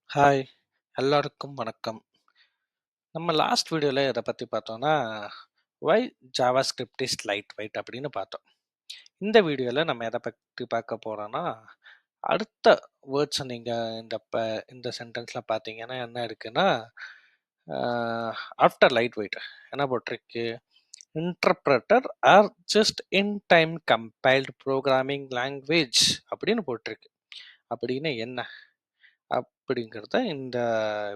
Hi! எல்லாருக்கும் வணக்கம். நம்ம லாஸ்ட் வீடியோல எத பத்தி பார்த்தோம்னா, "வை ஜாவாஸ்கிரிப்ட் இஸ் லைட் வெயிட்" அப்படின்னு பார்த்தோம். இந்த வீடியோல நம்ம எத பத்தி பார்க்க போறோம்னா, அடுத்த வேர்ட்ஸ நீங்க இந்த சென்டென்ஸ்ல பார்த்தீங்கன்னா என்ன இருக்குன்னா, அ ஆஃப்டர் லைட் வெயிட் என்ன போட்டிருக்கு? "Interpreter are just in time compiled programming language" அப்படின்னு போட்டிருக்கு. அப்படின்னு என்ன? அப்படிங்கிறத இந்த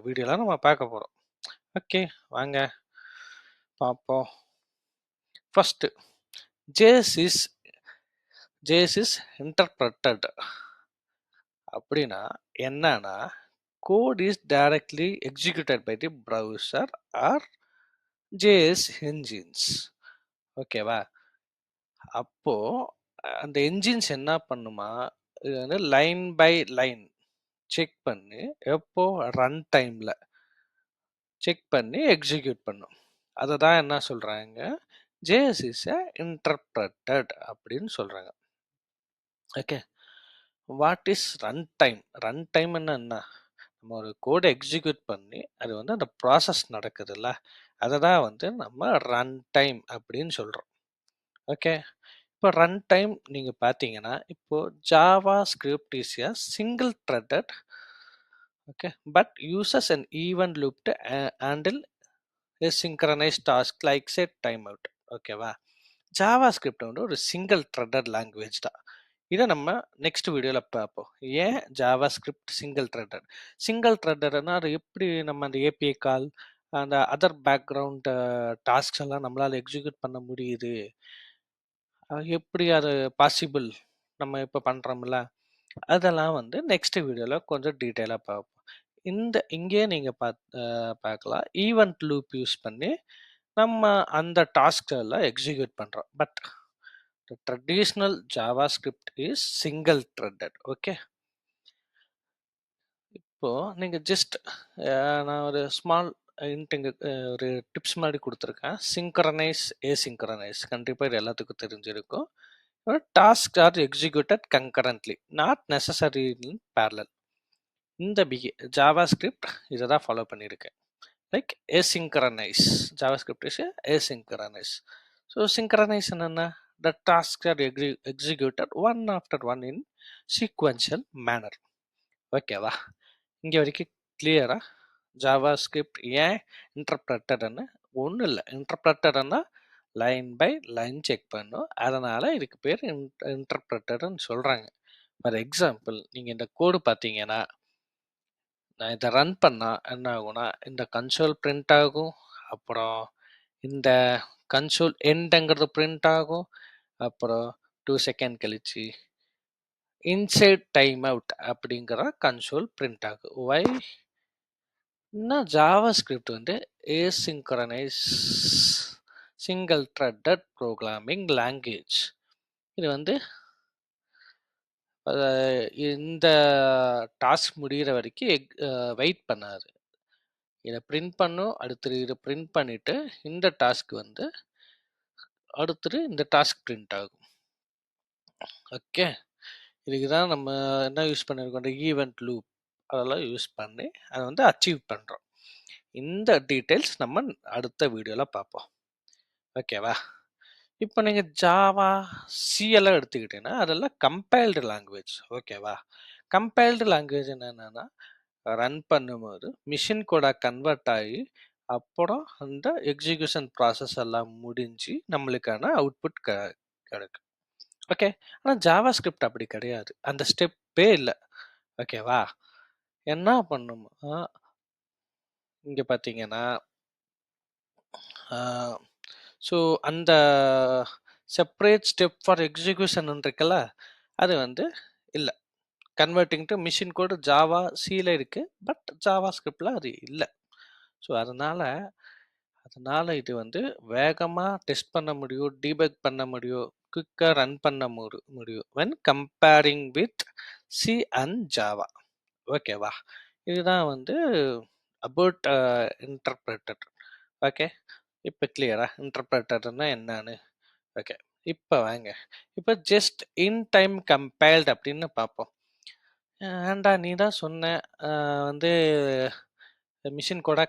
வீடியோல நம்ம பார்க்க போறோம். ஓகே, வாங்க பார்ப்போம். First, JS is JS is interpreted அப்படின்னா என்னன்னா, code is directly executed by the browser or JS engines. ஓகேவா? அப்போ அந்த என்ஜின்ஸ் என்ன பண்ணுமா, இது வந்து லைன் பை லைன் செக் பண்ணி, எப்போ ரன் டைம்ல செக் பண்ணி எக்ஸிக்யூட் பண்ணும். அதை தான் என்ன சொல்றாங்க, ஜேஎஸ் இஸ் இன்டர்பிரட்டட் அப்படின்னு சொல்றாங்க. Okay, what is run time? Run time என்ன? நம்ம ஒரு கோடை எக்ஸிக்யூட் பண்ணி அது வந்து அந்த ப்ராசஸ் நடக்குதுல்ல, அதை தான் வந்து நம்ம ரன் டைம் அப்படின்னு சொல்றோம். ஓகே, இப்போ ரன் டைம் நீங்க பார்த்தீங்கன்னா, இப்போ Java script is a single threaded, okay, but uses an event loop to handle a synchronized task like set timeout. ஓகேவா? ஜாவா ஸ்கிரிப்ட் வந்து ஒரு சிங்கிள் த்ரெட்டட் லாங்குவேஜ் தான். இதை நம்ம நெக்ஸ்ட் வீடியோவில் பார்ப்போம். ஏன் JavaScript single threaded? Single த்ரெட்டட்னா அது எப்படி நம்ம அந்த ஏபிஐ கால், அந்த அதர் பேக்ரவுண்ட் டாஸ்க்ஸ் எல்லாம் நம்மளால் எக்ஸிக்யூட் பண்ண முடியுது, எப்படி அது பாசிபிள் நம்ம இப்போ பண்ணுறோம்ல, அதெல்லாம் வந்து நெக்ஸ்ட் வீடியோவில் கொஞ்சம் டீட்டெயிலாக பார்ப்போம். இங்கே நீங்கள் பார்க்கலாம், ஈவெண்ட் லூப் யூஸ் பண்ணி நம்ம அந்த டாஸ்க் எல்லாம் எக்ஸிக்யூட் பண்ணுறோம். But the traditional JavaScript is single threaded. Okay, இப்போ நீங்க ஜஸ்ட் நான் ஒரு ஸ்மால் ஒரு டிப்ஸ் மாதிரி கொடுத்துருக்கேன். சிங்க்ரனைஸ் ஏசிங்க்ரனைஸ் கண்டிப்பாக இது எல்லாத்துக்கும் தெரிஞ்சிருக்கும். Task are executed concurrently, not necessary in parallel. இந்த ஜாவா ஸ்கிரிப்ட் இதை தான் ஃபாலோ பண்ணியிருக்கேன். Like asynchronous, JavaScript is asynchronous. So synchronize என்னன்னா, the tasks are executed one after one in sequential manner. ஓகேவா? இங்க வரைக்கும் கிளியரா? ஜாவா ஸ்கிரிப்ட் ஏன் இன்டர்பிரட்டட்னு ஒன்றும் இல்லை. இன்டர்பிரட்டட்னா லைன் பை லைன் செக் பண்ணும், அதனால இதுக்கு பேர் இன்டர்பிரட்டட்னு சொல்றாங்க. ஃபார் எக்ஸாம்பிள், நீங்க இந்த கோடு பார்த்தீங்கன்னா, நான் இதை ரன் பண்ணா என்ன ஆகும்னா, இந்த கன்சோல் பிரிண்ட் ஆகும், அப்புறம் இந்த கன்சோல் எண்டுங்கிறது பிரிண்ட் ஆகும், அப்புறம் 2 செகண்ட் கழிச்சு இன்சைட் டைம் அவுட் அப்படிங்கிற கன்சோல் பிரிண்ட் ஆகும். வை? ஜாவா ஸ்கிரிப்ட் வந்து ஏசிங்க்ரனைஸ் சிங்கிள் த்ரெட்டட் ப்ரோக்ராமிங் லாங்குவேஜ். இது வந்து இந்த டாஸ்க் முடிகிற வரைக்கும் வெயிட் பண்ணாது. இதை பிரிண்ட் பண்ணும், அடுத்து இதை பிரிண்ட் பண்ணிட்டு இந்த டாஸ்க் வந்து அடுத்து இந்த டாஸ்க் பிரிண்ட் ஆகும். ஓகே, இதுக்கு தான் நம்ம என்ன யூஸ் பண்ணியிருக்கோம், இந்த ஈவெண்ட் லூப் அதெல்லாம் யூஸ் பண்ணி அதை வந்து அச்சீவ் பண்ணுறோம். இந்த டீட்டெயில்ஸ் நம்ம அடுத்த வீடியோவில் பார்ப்போம். ஓகேவா? இப்போ நீங்கள் ஜாவா சி எல்லாம் எடுத்துக்கிட்டீங்கன்னா அதெல்லாம் கம்பைல்டு லாங்குவேஜ். ஓகேவா? கம்பைல்டு லாங்குவேஜ் என்னென்னா, ரன் பண்ணும்போது மிஷின் கோடா கன்வெர்ட் ஆகி அப்புறம் அந்த எக்ஸிக்யூஷன் ப்ராசஸ் எல்லாம் முடிஞ்சு நம்மளுக்கான அவுட்புட் கிடைக்கும். ஓகே, ஆனால் ஜாவா ஸ்கிரிப்ட் அப்படி கிடையாது, அந்த ஸ்டெப்பே இல்லை. ஓகேவா? என்ன பண்ணுமா, இங்கே பார்த்தீங்கன்னா, ஸோ அந்த செப்பரேட் ஸ்டெப் ஃபார் எக்ஸிக்யூஷன் இருக்குல்ல, அது வந்து இல்லை. Converting to machine code Java சியில் இருக்குது, பட் ஜாவா ஸ்கிரிப்டில் அது இல்லை. ஸோ அதனால இது வந்து வேகமாக டெஸ்ட் பண்ண முடியும், டீபக் பண்ண முடியும், குயிக்காக ரன் பண்ண முடியும் when comparing with C and Java. ஓகேவா? இதுதான் வந்து அபவுட் இன்டர்பிரட்டட். ஓகே, இப்போ கிளியரா இன்டர்பிரட்டட்னா என்னன்னு? ஓகே, இப்போ வாங்க, இப்போ ஜஸ்ட் இன் டைம் கம்பைல்டு அப்படின்னு பார்ப்போம். "ஏன்டா நீ தான் சொன்ன வந்து மிஷின் கோடா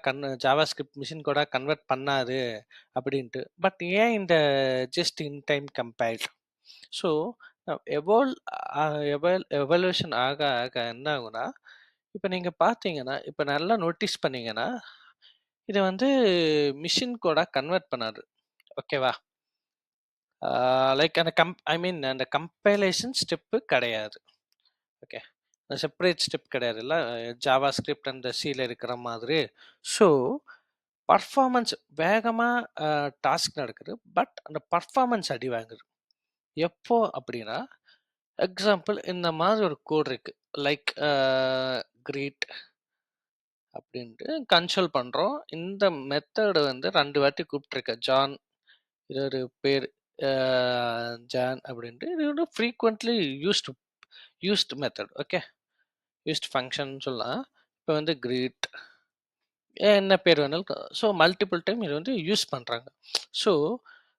ஜாவாஸ்கிரிப்ட் மிஷின் கோடா கன்வெர்ட் பண்ணாது" அப்படின்ட்டு. பட் ஏன் இந்த just in time compiled? So eval a evolution ஆக ஆக என்ன ஆகும்னா, இப்ப நீங்க பார்த்தீங்கன்னா, இப்ப நல்லா நோட்டீஸ் பண்ணீங்கன்னா, இத வந்து மிஷின் கோடா கன்வெர்ட் பண்ணாது. ஓகேவா? லைக் அந்த ஐ மீன் அந்த கம்பைலேஷன் ஸ்டெப் கிடையாது. ஓகே. செப்பரேட் ஸ்டெப் கிடையாதுல்ல. ஜாவாஸ்கிரிப்ட் அண்ட் சில இருக்கிற மாதிரி. ஸோ, பர்ஃபார்மன்ஸ் வேகமா டாஸ்க் நடக்குது. பட் அந்த பர்ஃபார்மன்ஸ் அடி வாங்குது. எப்போ அப்படின்னா, எக்ஸாம்பிள் இந்த மாதிரி ஒரு கோட் இருக்கு. லைக் கிரீட் அப்படின்ட்டு கன்சோல் பண்றோம். இந்த மெத்தட் வந்து 2 வாட்டி கூப்பிட்டுருக்கேன். ஜான் இது ஒரு பேர் அ ஜான் அப்படின்ட்டு. இது வந்து frequently used method. Okay. Used function சொல்லலாம். இப்போ வந்து கிரீட் என்ன பேர் வேணாலும் ஸோ மல்டிபிள் டைம் இது வந்து யூஸ் பண்றாங்க. ஸோ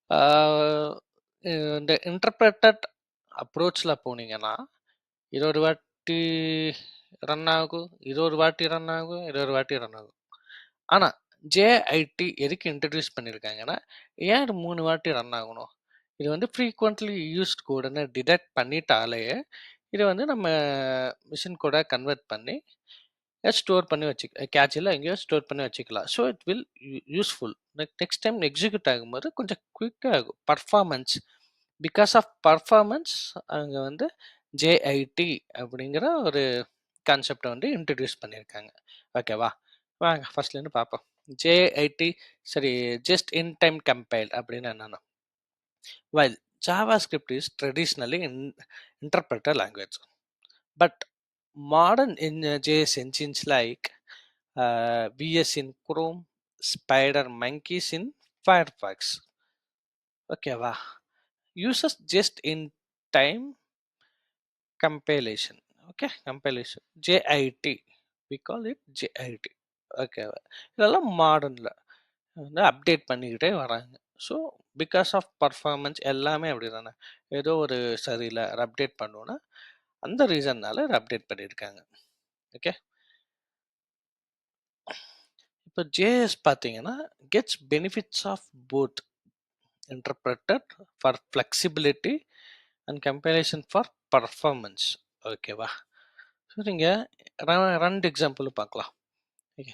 ஆ இந்த இன்டர்பிரட்டட் அப்ரோச்ல போனீங்கன்னா, இது ஒரு வாட்டி ரன் ஆகும். இது ஒரு வாட்டி ரன் ஆகும். இது ஒரு வாட்டி ரன் ஆகும். ஆனா, ஜேஐடி எதுக்கு இன்ட்ரோடியூஸ் பண்ணியிருக்காங்கன்னா, ஏன் இது 3 வாட்டி ரன் ஆகணும்? இது வந்து ஃப்ரீக்வென்ட்லி யூஸ்ட் கோடுன்னு டிடெக்ட் பண்ணிட்டாலே, இத வந்து நம்ம மிஷின் கோடா கன்வெர்ட் பண்ணி ஸ்டோர் பண்ணி கேட்ச்ல எங்கேயோ ஸ்டோர் பண்ணி வச்சுக்கலாம். So it will useful. Next time execute ஆகும்போது கொஞ்சம் குயிக்கா ஆகும். பர்ஃபார்மன்ஸ் பிகாஸ் ஆஃப் பர்ஃபார்மன்ஸ் அங்க வந்து ஜேஐடி அப்படிங்கிற ஒரு கான்செப்ட்ட வந்து இன்ட்ரோடியூஸ் பண்ணியிருக்காங்க. ஓகேவா? வாங்க ஃபர்ஸ்ட்லேருந்து பார்ப்போம். ஜேஐடி சரி ஜஸ்ட் இன் டைம் கம்பைல்ட் அப்படின்னு என்னன்னா, while JavaScript is traditionally interpreter language, but modern JS engines like VS in Chrome, Spider Monkeys in Firefox, ஓகேவா, uses just in time compilation. Okay, compilation JIT, we call it JIT. ஓகேவா, இதெல்லாம் மாடர்ன்ல வந்து update பண்ணிக்கிட்டே வராங்க. So because of performance எல்லாமே அப்படி தானே. ஏதோ ஒரு சரியில்லை அதை அப்டேட் பண்ணுவோன்னா அந்த ரீசன்னால அதை அப்டேட் பண்ணியிருக்காங்க. ஓகே. இப்போ ஜேஎஸ் பார்த்தீங்கன்னா gets benefits of both interpreted for flexibility and comparison for performance. ஓகேவா? ஸோ நீங்கள் 2 எக்ஸாம்பிள் பார்க்கலாம். Okay,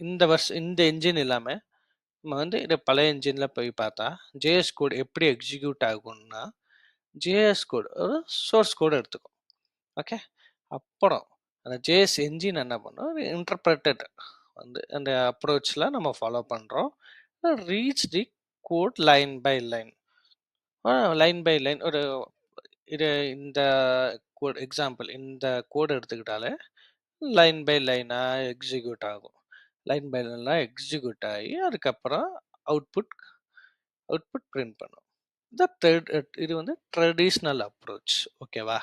இந்த வருஷம் இந்த என்ஜின் இல்லாமல் நம்ம வந்து இதை பழைய என்ஜினில் போய் பார்த்தா ஜேஎஸ் கோட் எப்படி எக்ஸிக்யூட் ஆகும்னா, ஜேஎஸ் கோட் ஒரு சோர்ஸ் கோடு எடுத்துக்கும். ஓகே. அப்புறம் அந்த ஜேஎஸ் என்ஜின் என்ன பண்ணும், இன்டர்பிரட்டட் வந்து அந்த அப்ரோச்சில் நம்ம ஃபாலோ பண்ணுறோம். Reach the code line by line. Line by line ஒரு இது இந்த கோட் எக்ஸாம்பிள் இந்த கோடு எடுத்துக்கிட்டாலே லைன் பை லைனாக எக்ஸிக்யூட் ஆகும். லைன் பை லைனாக எக்ஸிக்யூட் ஆகி அதுக்கப்புறம் அவுட்புட் அவுட்புட் பிரிண்ட் பண்ணும். இது வந்து ட்ரெடிஷ்னல் அப்ரோச். ஓகேவா?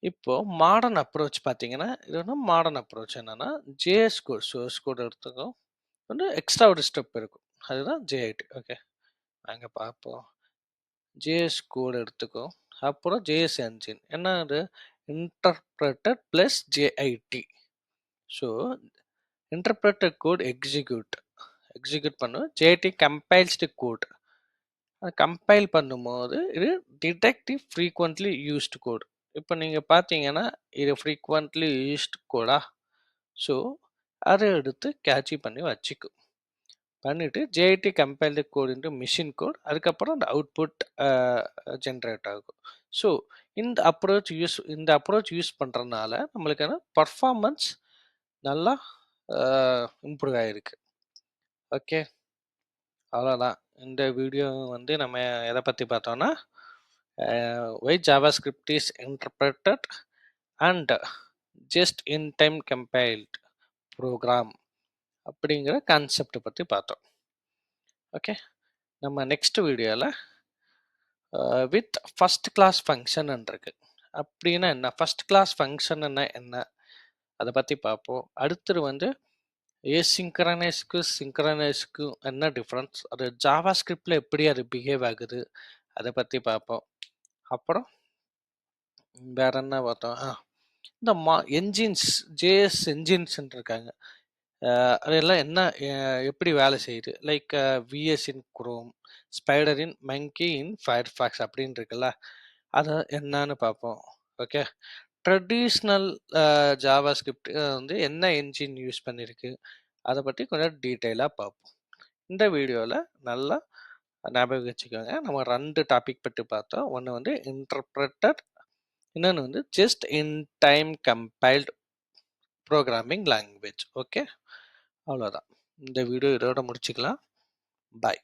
இப்போ மாடர்ன் அப்ரோச் பார்த்தீங்கன்னா, இது வந்து மாடர்ன் அப்ரோச் என்னன்னா, ஜேஎஸ் கோட் சோர்ஸ் கோட் எடுத்துக்கும். வந்து எக்ஸ்ட்ரா ஒரு ஸ்டெப் இருக்கும். அதுதான் ஜேஐடி. ஓகே. நாங்க பார்ப்போம். ஜேஎஸ் கோட் எடுத்துக்கும். அப்புறம் ஜேஎஸ் என்ஜின். என்ன அது? Interpreted plus JIT. So interpreted code execute பண்ணும். JIT compiles the code. Compile பண்ணும்போது இது டிடெக்டிவ் ஃப்ரீக்வெண்ட்லி யூஸ்டு கோட். இப்போ நீங்கள் பார்த்தீங்கன்னா இது ஃப்ரீக்வெண்ட்லி யூஸ்டு கோடா. ஸோ அதை எடுத்து கேட்சி பண்ணி வச்சுக்கும். பண்ணிவிட்டு JIT compiled code into machine code. அதுக்கப்புறம் அந்த அவுட்புட் ஜென்ரேட் ஆகும். ஸோ இந்த அப்ரோச் யூஸ் பண்ணுறதுனால நம்மளுக்கான பர்ஃபார்மன்ஸ் நல்லா இம்ப்ரூவ் ஆகிருக்கு. ஓகே. அவ்வளோதான். இந்த வீடியோ வந்து நம்ம எதை பற்றி பார்த்தோன்னா, why JavaScript is interpreted and just in time compiled program அப்படிங்கிற கான்செப்டை பற்றி பார்த்தோம். ஓகே. நம்ம நெக்ஸ்ட் வீடியோவில் வித் ஃபஸ்ட் கிளாஸ் ஃபங்க்ஷன் இருக்கு. அப்படின்னா என்ன, ஃபஸ்ட் கிளாஸ் ஃபங்க்ஷன் என்ன அதை பற்றி பார்ப்போம். அடுத்தது வந்து சிங்க்ரனைஸ்க்கும் என்ன டிஃப்ரென்ஸ், அது ஜாவா ஸ்கிரிப்டில் எப்படி அது பிஹேவ் ஆகுது அதை பற்றி பார்ப்போம். அப்புறம் வேற என்ன பார்த்தோம், இந்த என்ஜின்ஸ், ஜேஎஸ் என்ஜின்ஸ்ன்னு இருக்காங்க. அதெல்லாம் என்ன எப்படி வேலை செய்யுது? லைக் விஎஸ் இன் குரோம், ஸ்பைடர் இன் மங்கி இன் ஃபயர்ஃபாக்ஸ் அப்படின்னு இருக்குல்ல. அதை என்னன்னு பார்ப்போம். ஓகே. ட்ரெடிஷ்னல் ஜாவா ஸ்கிரிப்ட் வந்து என்ன என்ஜின் யூஸ் பண்ணியிருக்கு அதை பற்றி கொஞ்சம் டீட்டெயிலாக பார்ப்போம். இந்த வீடியோவில் நல்லா ஞாபகம் வச்சுக்கோங்க. நம்ம 2 டாபிக் பற்றி பார்த்தோம். ஒன்று வந்து இன்டர்பிரட்டர், இன்னொன்று வந்து just in time compiled programming language. Okay, அவ்வளோதான். இந்த வீடியோ இதோட முடிச்சுக்கலாம். பாய்.